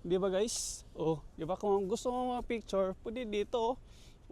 Di ba guys? Oh, di ba kung gusto mo mga picture, pwede dito.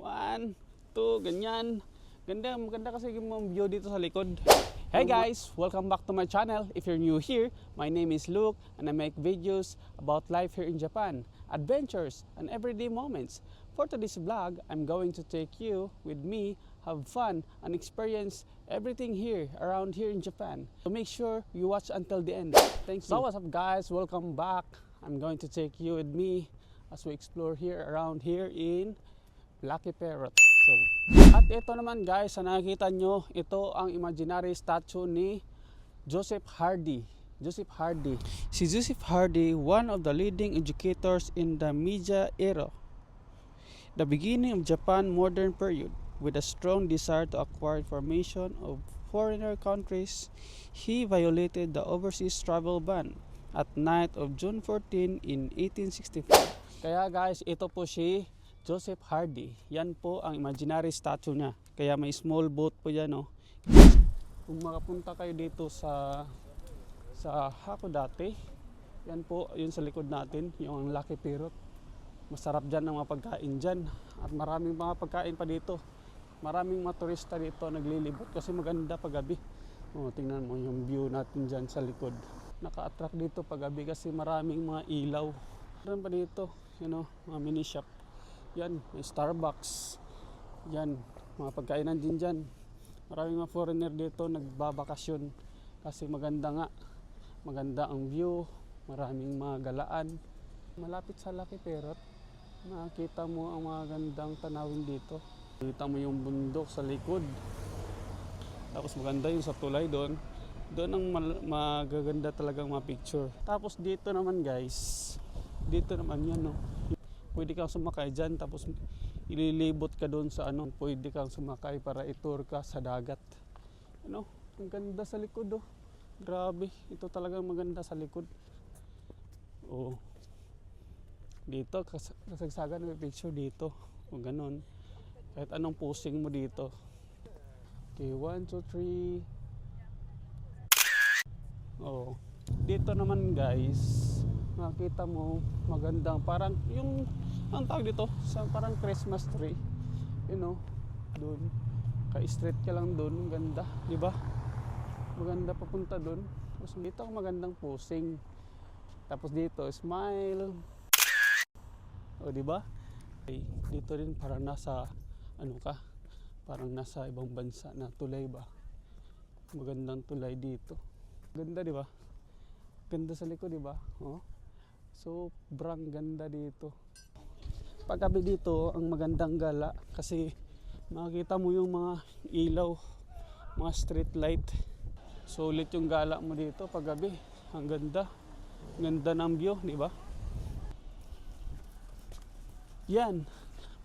1, 2, ganyan. Ganda, maganda kasi yung view dito sa likod. Hey guys, welcome back to my channel. If you're new here, my name is Luke and I make videos about life here in Japan, adventures and everyday moments. For today's vlog, I'm going to take you with me, have fun and experience everything here around here in Japan. So make sure you watch until the end. Thanks. So what's up guys, welcome back. I'm going to take you with me as we explore here around here in Lucky Parrot. So, at ito naman guys, sa nakikita nyo, ito ang imaginary statue ni Joseph Hardy. Joseph Hardy. Si Joseph Hardy, one of the leading educators in the Meiji era, the beginning of Japan modern period. With a strong desire to acquire information of foreigner countries, he violated the overseas travel ban at night of June 14 in 1864. Kaya guys, ito po si Joseph Hardy. Yan po ang imaginary statue niya. Kaya may small boat po yan, oh. Kung makapunta kayo dito sa Hakodate, yan po, yun sa likod natin, yung Lucky Parrot. Masarap dyan ang mga pagkain dyan. At maraming mga pagkain pa dito. Maraming mga turista dito naglilibot kasi maganda paggabi. Oh, tingnan mo yung view natin dyan sa likod. Naka-attract dito paggabi kasi maraming mga ilaw. Meron pa dito, mga mini shop. Yan, may Starbucks. Yan, mga pagkainan din dyan. Maraming mga foreigner dito nagbabakasyon kasi maganda nga. Maganda ang view, maraming mga galaan. Malapit sa Lucky Parrot, makikita mo ang mga gandang tanawin dito. Kita mo yung bundok sa likod. Tapos maganda yung sa tulay doon. Doon ang magaganda talagang mga picture. Tapos dito naman guys, dito naman yan, no. Pwede kang sumakay dyan, tapos ililibot ka doon sa pwede kang sumakay para itour ka sa dagat. Ang ganda sa likod, oh. Grabe, ito talagang maganda sa likod. Oh. Dito, kasagsagan may picture dito. O ganon. Kahit anong posing mo dito. Okay, 1, 2, 3. Oh. Dito naman guys, makita mo magandang parang yung ang tawag dito sa parang Christmas tree, doon ka-straight ka lang doon, ganda, di ba? Maganda papunta doon. Tapos dito magandang posing. Tapos dito smile. O di ba? Okay, dito rin parang nasa parang nasa ibang bansa na tulay ba? Magandang tulay dito. Ganda, di ba? Ganda sa likod, di ba? Oh. Sobrang ganda dito. Paggabi dito, ang magandang gala kasi makikita mo yung mga ilaw, mga street light. Sulit yung gala mo dito paggabi. Ang ganda. Ganda ng view, di ba? Yan.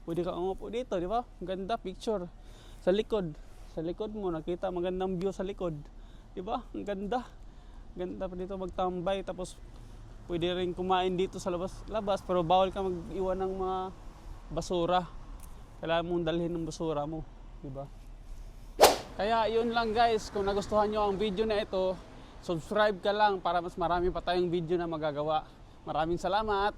Pwede ka umupo dito, di ba? Ganda picture. Sa likod. Sa likod mo nakita magandang view sa likod. Di ba? Ang ganda. Ganda pa dito magtambay, tapos pwede rin kumain dito sa labas, pero bawal ka mag-iwan ng mga basura. Kailangan mong dalhin ng basura mo, di ba? Kaya yun lang guys, kung nagustuhan nyo ang video na ito, subscribe ka lang para mas marami pa tayong video na magagawa. Maraming salamat!